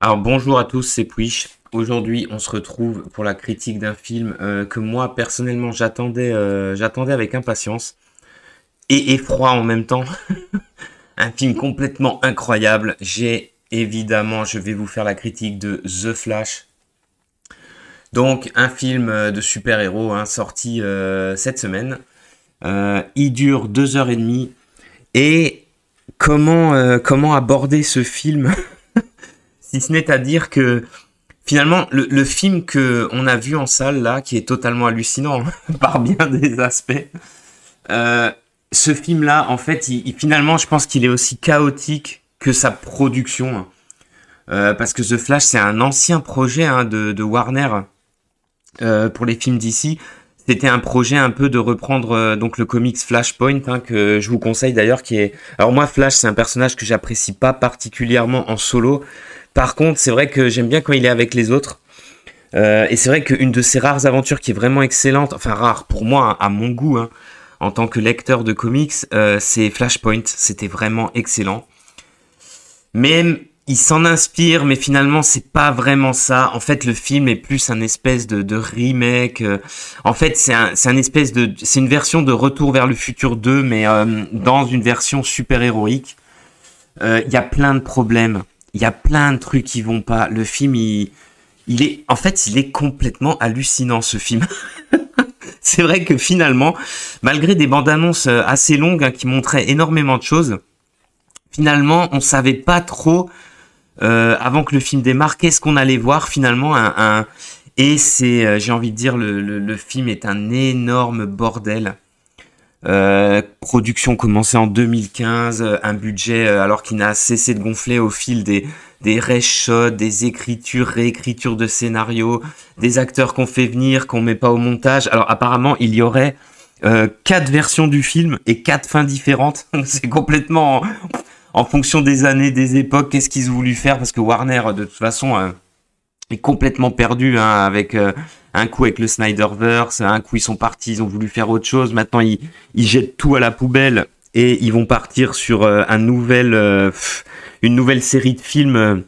Alors bonjour à tous, c'est Puish. Aujourd'hui, on se retrouve pour la critique d'un film que moi personnellement j'attendais avec impatience et effroi en même temps. Un film complètement incroyable. Je vais vous faire la critique de The Flash. Donc un film de super-héros sorti cette semaine. Il dure 2 h 30 et comment aborder ce film si ce n'est à dire que finalement, le film que on a vu en salle là, qui est totalement hallucinant par bien des aspects, ce film-là, en fait, finalement, je pense qu'il est aussi chaotique que sa production, parce que The Flash, c'est un ancien projet de Warner pour les films d'ici. C'était un projet un peu de reprendre donc le comics Flashpoint que je vous conseille d'ailleurs, qui est. Alors moi, Flash, c'est un personnage que j'apprécie pas particulièrement en solo. Par contre, c'est vrai que j'aime bien quand il est avec les autres. Et c'est vrai qu'une de ses rares aventures qui est vraiment excellente, enfin rare pour moi, à mon goût, en tant que lecteur de comics, c'est Flashpoint. C'était vraiment excellent. Mais il s'en inspire, mais finalement, c'est pas vraiment ça. En fait, le film est plus un espèce de remake. En fait, c'est une version de Retour vers le futur 2, mais dans une version super-héroïque. Il y a plein de problèmes. Il y a plein de trucs qui vont pas. Le film, il est complètement hallucinant, ce film. C'est vrai que finalement, malgré des bandes annonces assez longues qui montraient énormément de choses, finalement, on savait pas trop, avant que le film démarre, qu'est-ce qu'on allait voir finalement. Et j'ai envie de dire, le film est un énorme bordel. Production commencée en 2015, un budget alors qu'il n'a cessé de gonfler au fil des reshots, des écritures, réécritures de scénarios, des acteurs qu'on fait venir, qu'on met pas au montage. Alors apparemment il y aurait 4 versions du film et 4 fins différentes. C'est complètement en fonction des années, des époques, qu'est-ce qu'ils ont voulu faire, parce que Warner de toute façon est complètement perdu avec un coup avec le Snyderverse, un coup ils sont partis, ils ont voulu faire autre chose, maintenant ils jettent tout à la poubelle et ils vont partir sur une nouvelle série de films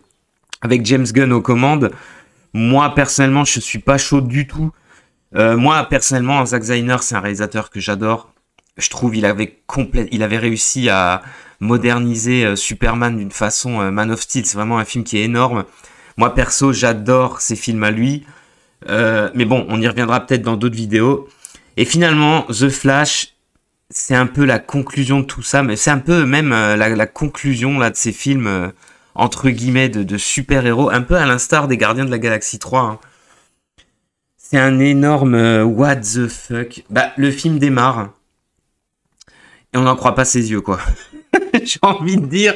avec James Gunn aux commandes. Moi personnellement je suis pas chaud du tout. Moi personnellement Zack Snyder c'est un réalisateur que j'adore. Je trouve il avait réussi à moderniser Superman d'une façon. Man of Steel, c'est vraiment un film qui est énorme. Moi perso j'adore ces films à lui. Mais bon, on y reviendra peut-être dans d'autres vidéos. Et finalement, The Flash, c'est un peu la conclusion de tout ça, mais c'est un peu même la conclusion là de ces films entre guillemets de super-héros, un peu à l'instar des Gardiens de la Galaxie 3. C'est un énorme what the fuck. Bah, le film démarre et on n'en croit pas ses yeux, quoi. J'ai envie de dire,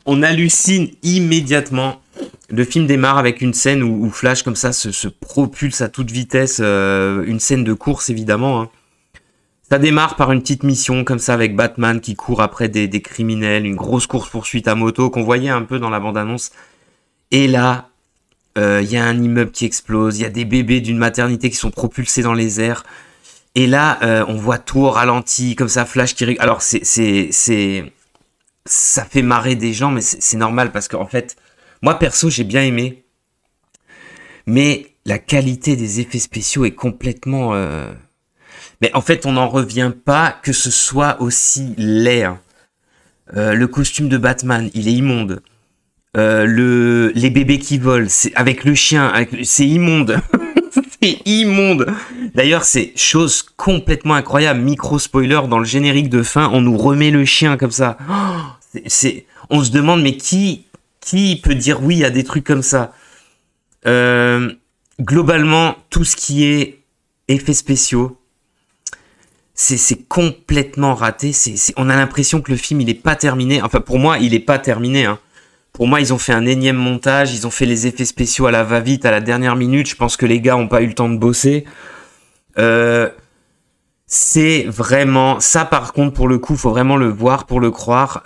on hallucine immédiatement. Le film démarre avec une scène où Flash comme ça se propulse à toute vitesse, une scène de course évidemment. Ça démarre par une petite mission comme ça avec Batman qui court après des criminels, une grosse course-poursuite à moto qu'on voyait un peu dans la bande-annonce. Et là, y a un immeuble qui explose, il y a des bébés d'une maternité qui sont propulsés dans les airs. Et là, on voit tout au ralenti, comme ça, Flash qui... Alors, ça fait marrer des gens, mais c'est normal parce qu'en fait... Moi, perso, j'ai bien aimé. Mais la qualité des effets spéciaux est complètement... Mais en fait, on n'en revient pas que ce soit aussi laid. Le costume de Batman, il est immonde. Les bébés qui volent, avec le chien, c'est immonde. C'est immonde. D'ailleurs, c'est chose complètement incroyable. Micro-spoiler, dans le générique de fin, on nous remet le chien comme ça. On se demande, mais qui peut dire oui à des trucs comme ça? Globalement, tout ce qui est effets spéciaux, c'est complètement raté. On a l'impression que le film, il est pas terminé. Enfin, pour moi, il est pas terminé. Pour moi, ils ont fait un énième montage. Ils ont fait les effets spéciaux à la va-vite, à la dernière minute. Je pense que les gars ont pas eu le temps de bosser. C'est vraiment... Ça, par contre, pour le coup, faut vraiment le voir pour le croire.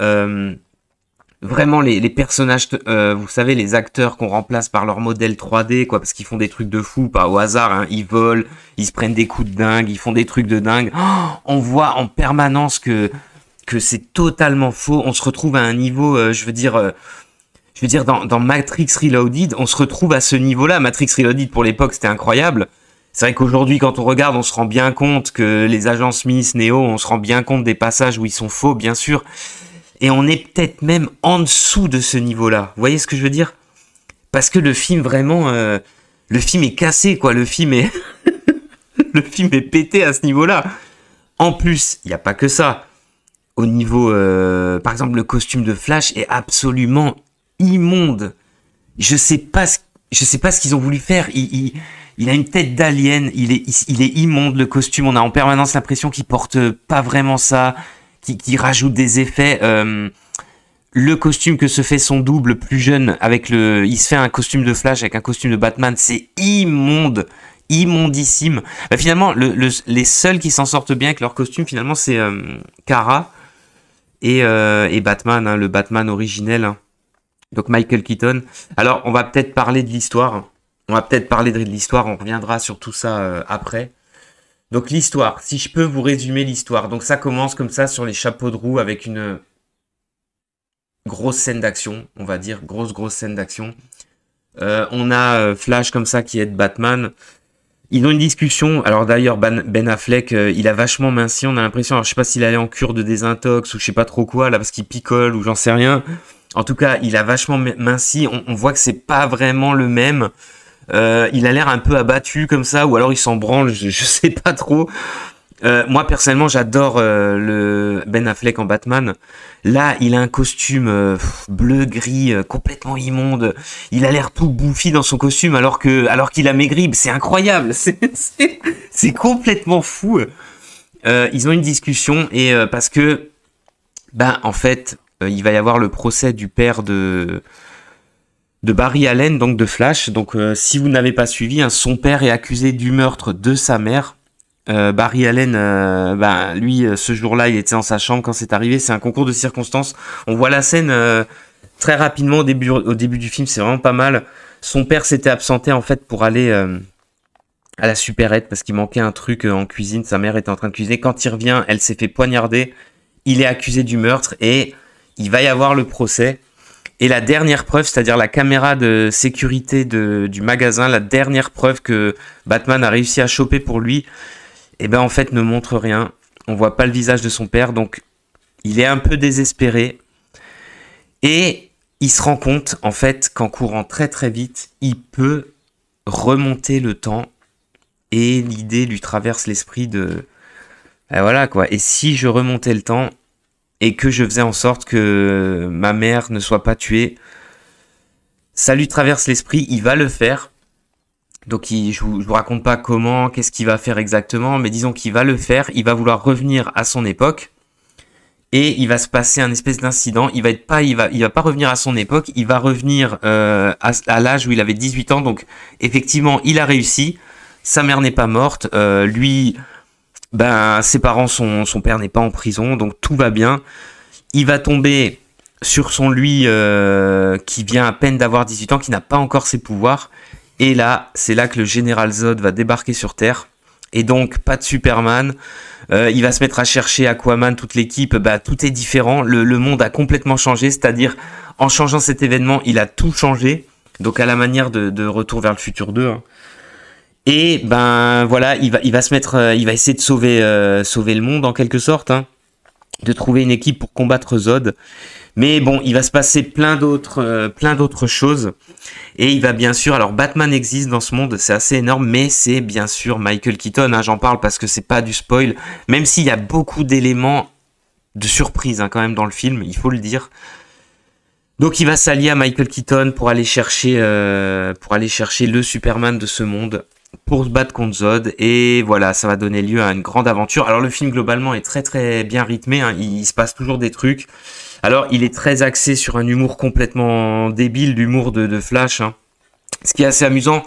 Vraiment les personnages, vous savez, les acteurs qu'on remplace par leur modèle 3D, quoi, parce qu'ils font des trucs de fou, pas au hasard, ils volent, ils se prennent des coups de dingue, ils font des trucs de dingue. On voit en permanence que c'est totalement faux. On se retrouve à un niveau, je veux dire, veux dire, dans Matrix Reloaded, on se retrouve à ce niveau-là. Matrix Reloaded, pour l'époque, c'était incroyable. C'est vrai qu'aujourd'hui, quand on regarde, on se rend bien compte que les agents Smith, Neo, on se rend bien compte des passages où ils sont faux, bien sûr. Et on est peut-être même en dessous de ce niveau-là. Vous voyez ce que je veux dire? Parce que le film, vraiment, le film est cassé, quoi. Le film est, le film est pété à ce niveau-là. En plus, il n'y a pas que ça. Au niveau, par exemple, le costume de Flash est absolument immonde. Je sais pas ce qu'ils ont voulu faire. Il a une tête d'alien. Il est immonde, le costume. On a en permanence l'impression qu'il porte pas vraiment ça, qu'il rajoute des effets. Le costume que se fait son double plus jeune il se fait un costume de Flash avec un costume de Batman, c'est immonde, immondissime. Bah, finalement, les seuls qui s'en sortent bien avec leur costume, finalement, c'est Kara et Batman, hein, le Batman originel. Hein. Donc Michael Keaton. Alors, on va peut-être parler de l'histoire. On reviendra sur tout ça après. Donc l'histoire, si je peux vous résumer l'histoire. Donc ça commence comme ça sur les chapeaux de roue avec une grosse scène d'action, on va dire, grosse scène d'action. On a Flash comme ça qui aide Batman. Ils ont une discussion. Alors d'ailleurs, Ben Affleck, il a vachement minci. On a l'impression, alors je sais pas s'il allait en cure de désintox ou je sais pas trop quoi là parce qu'il picole ou j'en sais rien. En tout cas, il a vachement minci. On voit que c'est pas vraiment le même. Il a l'air un peu abattu comme ça, ou alors il s'en branle. Je sais pas trop. Moi personnellement, j'adore le Ben Affleck en Batman. Là, il a un costume bleu-gris, complètement immonde. Il a l'air tout bouffi dans son costume alors qu'il a maigri. C'est incroyable. C'est complètement fou. Ils ont une discussion et parce que, en fait, il va y avoir le procès du père de Barry Allen, donc de Flash. Donc, si vous n'avez pas suivi, hein, son père est accusé du meurtre de sa mère. Barry Allen, lui, ce jour-là, il était dans sa chambre quand c'est arrivé. C'est un concours de circonstances. On voit la scène très rapidement au début du film. C'est vraiment pas mal. Son père s'était absenté en fait pour aller à la supérette parce qu'il manquait un truc en cuisine. Sa mère était en train de cuisiner. Quand il revient, elle s'est fait poignarder. Il est accusé du meurtre et il va y avoir le procès. Et la dernière preuve, c'est-à-dire la caméra de sécurité du magasin, la dernière preuve que Batman a réussi à choper pour lui, en fait, ne montre rien. On voit pas le visage de son père, donc il est un peu désespéré. Et il se rend compte, en fait, qu'en courant très très vite, il peut remonter le temps. Et l'idée lui traverse l'esprit de... voilà quoi. Et si je remontais le temps et que je faisais en sorte que ma mère ne soit pas tuée, ça lui traverse l'esprit, il va le faire. Donc je vous raconte pas comment, qu'est-ce qu'il va faire exactement, mais disons qu'il va le faire, il va vouloir revenir à son époque, et il va se passer un espèce d'incident, il va pas revenir à son époque, il va revenir à l'âge où il avait 18 ans, donc effectivement il a réussi, sa mère n'est pas morte, lui, ses parents, son père n'est pas en prison, donc tout va bien, il va tomber sur son lui qui vient à peine d'avoir 18 ans, qui n'a pas encore ses pouvoirs. Et là, c'est là que le général Zod va débarquer sur Terre. Et donc, pas de Superman. Il va se mettre à chercher Aquaman, toute l'équipe. Tout est différent. Le monde a complètement changé. C'est-à-dire, en changeant cet événement, il a tout changé. Donc, à la manière de Retour vers le futur 2. Hein. Et, voilà, il va se mettre... il va essayer de sauver le monde, en quelque sorte. Hein, de trouver une équipe pour combattre Zod. Mais bon, il va se passer plein d'autres choses. Et il va bien sûr... Alors, Batman existe dans ce monde, c'est assez énorme, mais c'est bien sûr Michael Keaton. Hein, j'en parle parce que c'est pas du spoil. Même s'il y a beaucoup d'éléments de surprise quand même dans le film, il faut le dire. Donc, il va s'allier à Michael Keaton pour aller chercher le Superman de ce monde, pour se battre contre Zod. Et voilà, ça va donner lieu à une grande aventure. Alors, le film, globalement, est très très bien rythmé. Hein, il se passe toujours des trucs. Alors, il est très axé sur un humour complètement débile, l'humour de Flash. Hein. Ce qui est assez amusant,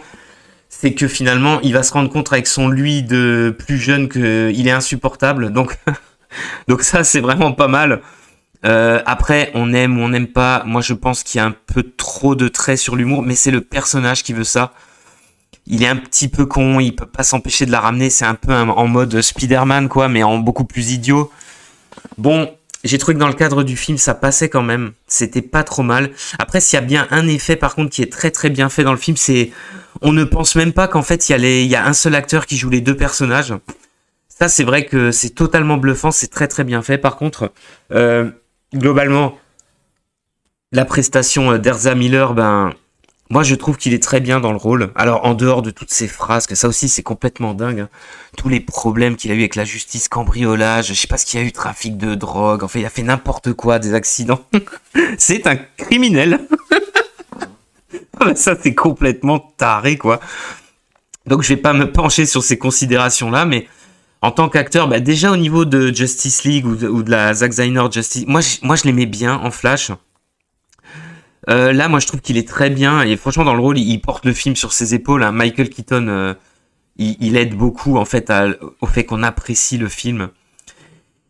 c'est que finalement, il va se rendre compte avec son lui de plus jeune qu'il est insupportable. Donc, donc ça, c'est vraiment pas mal. Après, on aime ou on n'aime pas. Moi, je pense qu'il y a un peu trop de traits sur l'humour, mais c'est le personnage qui veut ça. Il est un petit peu con, il peut pas s'empêcher de la ramener. C'est un peu en mode Spider-Man, quoi, mais en beaucoup plus idiot. Bon... j'ai trouvé que dans le cadre du film, ça passait quand même. C'était pas trop mal. Après, s'il y a bien un effet, par contre, qui est très très bien fait dans le film, c'est... On ne pense même pas qu'en fait, il y a un seul acteur qui joue les deux personnages. Ça, c'est vrai que c'est totalement bluffant. C'est très très bien fait. Par contre, globalement, la prestation d'Erza Miller, ben... Moi, je trouve qu'il est très bien dans le rôle. Alors, en dehors de toutes ces phrases, que ça aussi, c'est complètement dingue. Hein. Tous les problèmes qu'il a eu avec la justice, cambriolage, je sais pas ce qu'il y a eu, trafic de drogue. Enfin, il a fait n'importe quoi, des accidents. C'est un criminel. Ça, c'est complètement taré, quoi. Donc, je vais pas me pencher sur ces considérations-là, mais en tant qu'acteur, bah, déjà au niveau de Justice League ou de la Zack Snyder Justice, moi, je l'aimais bien en Flash. Là, moi, je trouve qu'il est très bien et franchement, dans le rôle, il porte le film sur ses épaules. Hein. Michael Keaton, il aide beaucoup en fait au fait qu'on apprécie le film.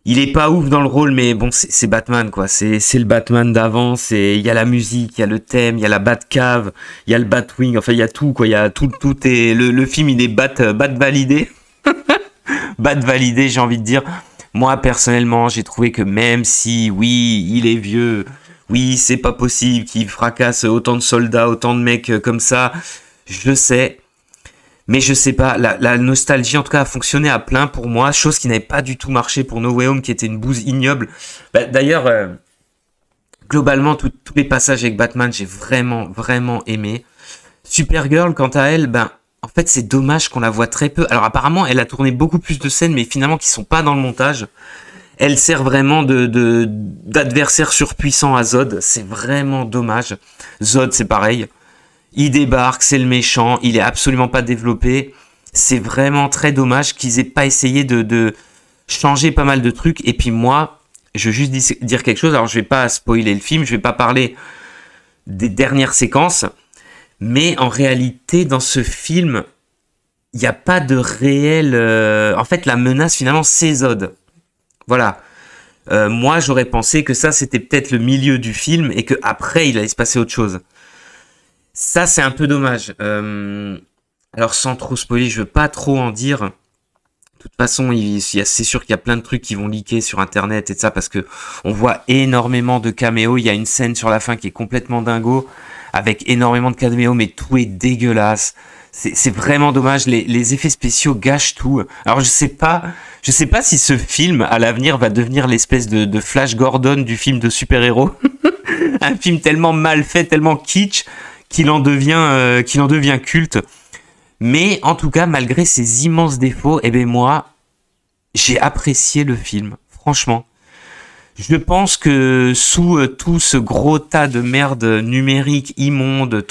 Il est pas ouf dans le rôle, mais bon, c'est Batman quoi. C'est le Batman d'avant. Il y a la musique, il y a le thème, il y a la Batcave, il y a le Batwing. Enfin, il y a tout quoi. Il y a tout est le film, il est bat validé, bat validé. J'ai envie de dire. Moi, personnellement, j'ai trouvé que même si, oui, il est vieux. Oui, c'est pas possible qu'il fracasse autant de soldats, autant de mecs comme ça. Je sais. Mais je sais pas. La nostalgie, en tout cas, a fonctionné à plein pour moi. Chose qui n'avait pas du tout marché pour No Way Home, qui était une bouse ignoble. Bah, d'ailleurs, globalement, tous les passages avec Batman, j'ai vraiment, vraiment aimé. Supergirl, quant à elle, ben, en fait, c'est dommage qu'on la voit très peu. Alors, apparemment, elle a tourné beaucoup plus de scènes, mais finalement, qui sont pas dans le montage. Elle sert vraiment d'adversaire surpuissant à Zod. C'est vraiment dommage. Zod, c'est pareil. Il débarque, c'est le méchant. Il est absolument pas développé. C'est vraiment très dommage qu'ils aient pas essayé de changer pas mal de trucs. Et puis moi, je veux juste dire quelque chose. Alors, je vais pas spoiler le film. Je vais pas parler des dernières séquences. Mais en réalité, dans ce film, il n'y a pas de réel... En fait, la menace, finalement, c'est Zod. Voilà. Moi, j'aurais pensé que ça, c'était peut-être le milieu du film et que après, il allait se passer autre chose. Ça, c'est un peu dommage. Alors, sans trop spoiler, je veux pas trop en dire. De toute façon, c'est sûr qu'il y a plein de trucs qui vont leaker sur Internet et ça parce que on voit énormément de caméos. Il y a une scène sur la fin qui est complètement dingo avec énormément de caméos, mais tout est dégueulasse. C'est vraiment dommage. Les effets spéciaux gâchent tout. Alors je sais pas si ce film à l'avenir va devenir l'espèce de Flash Gordon du film de super-héros. Un film tellement mal fait, tellement kitsch qu'il en devient culte. Mais en tout cas, malgré ses immenses défauts, eh ben moi, j'ai apprécié le film. Franchement. Je pense que sous tout ce gros tas de merde numérique immonde,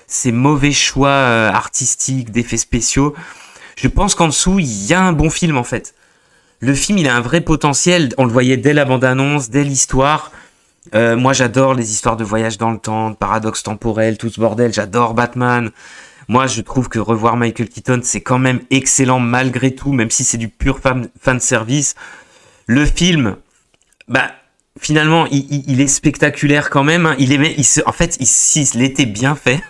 ces mauvais choix artistiques, d'effets spéciaux, je pense qu'en dessous, il y a un bon film en fait. Le film, il a un vrai potentiel, on le voyait dès la bande-annonce, dès l'histoire. Moi, j'adore les histoires de voyage dans le temps, de paradoxe temporel, tout ce bordel, j'adore Batman. Moi, je trouve que revoir Michael Keaton, c'est quand même excellent malgré tout, même si c'est du pur fan service. Le film... Bah, finalement, il est spectaculaire quand même. Hein. En fait, s'il était bien fait,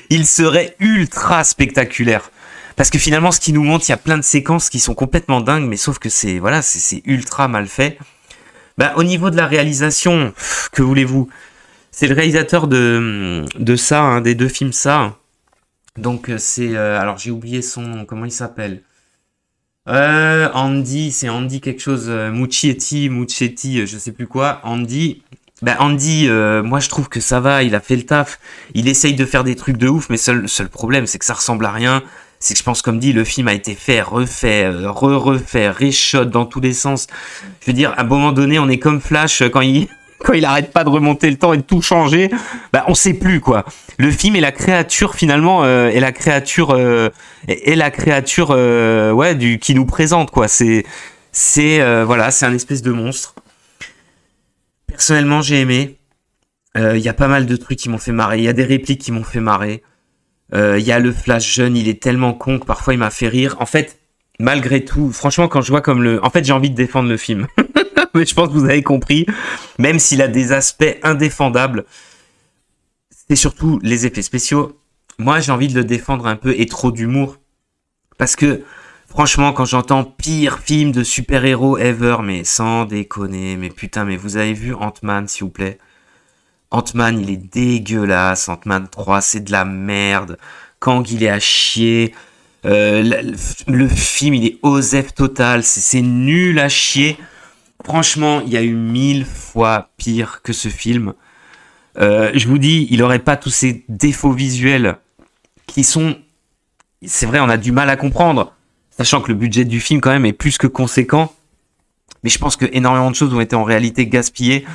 il serait ultra spectaculaire. Parce que finalement, ce qu'il nous montre, il y a plein de séquences qui sont complètement dingues, mais sauf que c'est ultra mal fait. Bah, au niveau de la réalisation, que voulez-vous? C'est le réalisateur de ça, hein, des deux films ça. Donc c'est, alors j'ai oublié son nom, comment il s'appelle? Andy, c'est Andy quelque chose, Muschietti, je sais plus quoi. Andy, moi je trouve que ça va, il a fait le taf. Il essaye de faire des trucs de ouf, mais seul problème, c'est que ça ressemble à rien. C'est que je pense, comme dit, le film a été fait, refait, refait, reshot dans tous les sens. Je veux dire, à un moment donné, on est comme Flash quand il arrête pas de remonter le temps et de tout changer, bah on sait plus quoi. Le film est la créature finalement est la créature qui nous présente quoi. Voilà, c'est un espèce de monstre. Personnellement, j'ai aimé. Il y a pas mal de trucs qui m'ont fait marrer. Il y a des répliques qui m'ont fait marrer. Il y a le Flash jeune, il est tellement con que parfois il m'a fait rire. En fait, malgré tout, franchement, quand je vois en fait, j'ai envie de défendre le film. Mais je pense que vous avez compris, même s'il a des aspects indéfendables, c'est surtout les effets spéciaux. Moi, j'ai envie de le défendre un peu et trop d'humour. Parce que Franchement, quand j'entends pire film de super-héros ever, mais sans déconner, mais putain, mais vous avez vu Ant-Man, s'il vous plaît? Ant-Man, il est dégueulasse. Ant-Man 3, c'est de la merde. Kang, il est à chier. Le film, il est osef total. C'est nul à chier. Franchement, il y a eu 1000 fois pire que ce film. Je vous dis, il aurait pas tous ces défauts visuels qui sont... C'est vrai, on a du mal à comprendre. Sachant que le budget du film, quand même, est plus que conséquent. Mais je pense que énormément de choses ont été en réalité gaspillées.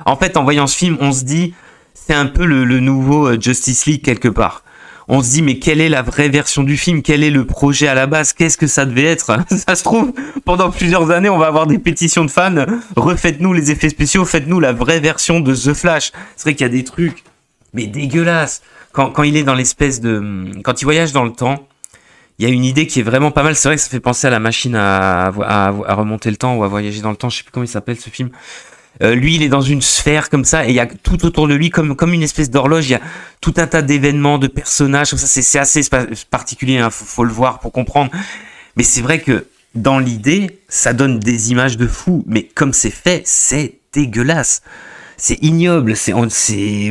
En fait, en voyant ce film, on se dit, c'est un peu le nouveau Justice League quelque part. On se dit, mais quelle est la vraie version du film? Quel est le projet à la base? Qu'est-ce que ça devait être? Ça se trouve, pendant plusieurs années, on va avoir des pétitions de fans. Refaites-nous les effets spéciaux, faites-nous la vraie version de The Flash. C'est vrai qu'il y a des trucs, mais dégueulasses. Quand il est dans l'espèce de... Quand il voyage dans le temps, il y a une idée qui est vraiment pas mal. C'est vrai que ça fait penser à la machine à remonter le temps ou à voyager dans le temps. Je sais plus comment il s'appelle ce film. Lui, il est dans une sphère comme ça et il y a tout autour de lui comme une espèce d'horloge. Il y a tout un tas d'événements, de personnages. Comme ça, c'est assez particulier. Hein, faut le voir pour comprendre. Mais c'est vrai que dans l'idée, ça donne des images de fou. Mais comme c'est fait, c'est dégueulasse. C'est ignoble,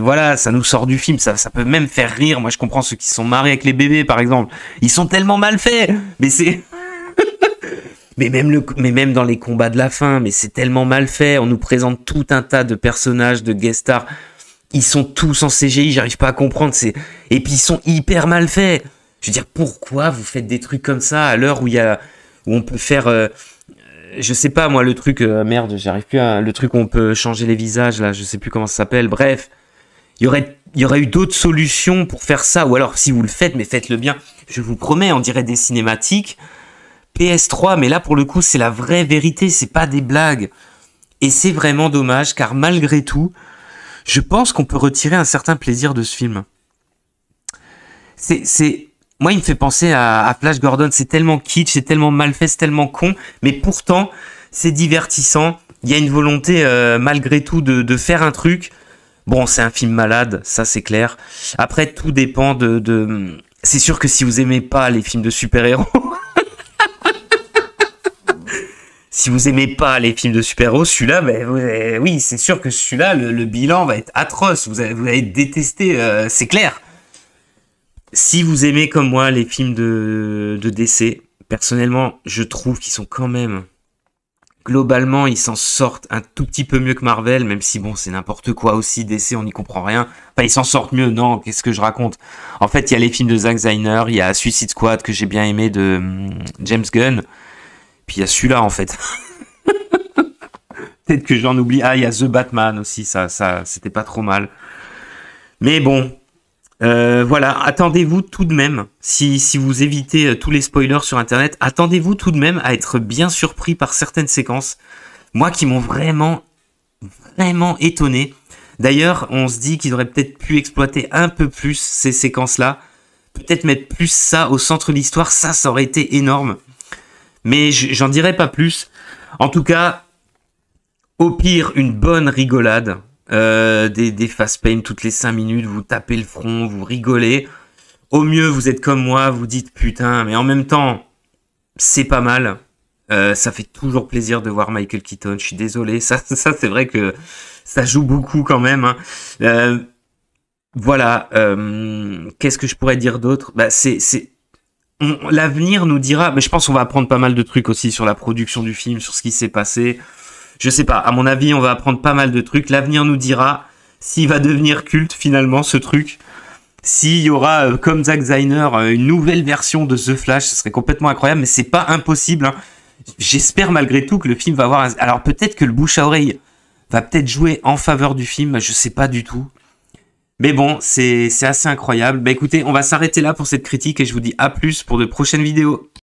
voilà, ça nous sort du film, ça peut même faire rire. Moi, je comprends ceux qui sont marrés avec les bébés, par exemple. Ils sont tellement mal faits, mais c'est... mais même dans les combats de la fin, mais c'est tellement mal fait. On nous présente tout un tas de personnages, de guest stars. Ils sont tous en CGI, j'arrive pas à comprendre. Et puis ils sont hyper mal faits. Je veux dire, pourquoi vous faites des trucs comme ça à l'heure où on peut faire... je sais pas moi le truc merde j'arrive plus à le truc où on peut changer les visages là, je sais plus comment ça s'appelle. Bref, il y aurait eu d'autres solutions pour faire ça, ou alors si vous le faites, mais faites-le bien. Je vous promets, on dirait des cinématiques PS3, mais là pour le coup c'est la vraie vérité, c'est pas des blagues. Et c'est vraiment dommage car malgré tout, je pense qu'on peut retirer un certain plaisir de ce film. Moi, il me fait penser à Flash Gordon. C'est tellement kitsch, c'est tellement mal fait, c'est tellement con. Mais pourtant, c'est divertissant. Il y a une volonté, malgré tout, de faire un truc. Bon, c'est un film malade, ça c'est clair. Après, tout dépend C'est sûr que si vous aimez pas les films de super-héros... si vous aimez pas les films de super-héros, celui-là, oui, c'est sûr que celui-là, le bilan va être atroce. Vous allez détester, c'est clair. Si vous aimez comme moi les films de DC, personnellement, je trouve qu'ils sont quand même... Globalement, ils s'en sortent un tout petit peu mieux que Marvel, même si bon, c'est n'importe quoi aussi, DC, on n'y comprend rien. Enfin, ils s'en sortent mieux, non, qu'est-ce que je raconte? En fait, il y a les films de Zack Snyder, il y a Suicide Squad que j'ai bien aimé de James Gunn, puis il y a celui-là en fait. Peut-être que j'en oublie. Ah, il y a The Batman aussi, ça c'était pas trop mal. Mais bon... voilà, attendez-vous tout de même, si vous évitez tous les spoilers sur internet, attendez-vous tout de même à être bien surpris par certaines séquences, moi qui m'ont vraiment étonné. D'ailleurs, on se dit qu'ils auraient peut-être pu exploiter un peu plus ces séquences-là, peut-être mettre plus ça au centre de l'histoire, ça aurait été énorme. Mais j'en dirai pas plus. En tout cas, au pire, une bonne rigolade. Des fast pain toutes les 5 minutes, vous tapez le front, vous rigolez. Au mieux, vous êtes comme moi, vous dites putain, mais en même temps, c'est pas mal. Ça fait toujours plaisir de voir Michael Keaton, je suis désolé, ça c'est vrai que ça joue beaucoup quand même. Hein. Voilà, qu'est-ce que je pourrais dire d'autre? L'avenir nous dira, mais je pense qu'on va apprendre pas mal de trucs aussi sur la production du film, sur ce qui s'est passé. Je sais pas, à mon avis, on va apprendre pas mal de trucs. L'avenir nous dira s'il va devenir culte, finalement, ce truc. S'il y aura, comme Zack Snyder, une nouvelle version de The Flash, ce serait complètement incroyable, mais c'est pas impossible. Hein. J'espère malgré tout que le film va avoir... Alors peut-être que le bouche à oreille va peut-être jouer en faveur du film, je sais pas du tout. Mais bon, c'est assez incroyable. Bah écoutez, on va s'arrêter là pour cette critique et je vous dis à plus pour de prochaines vidéos.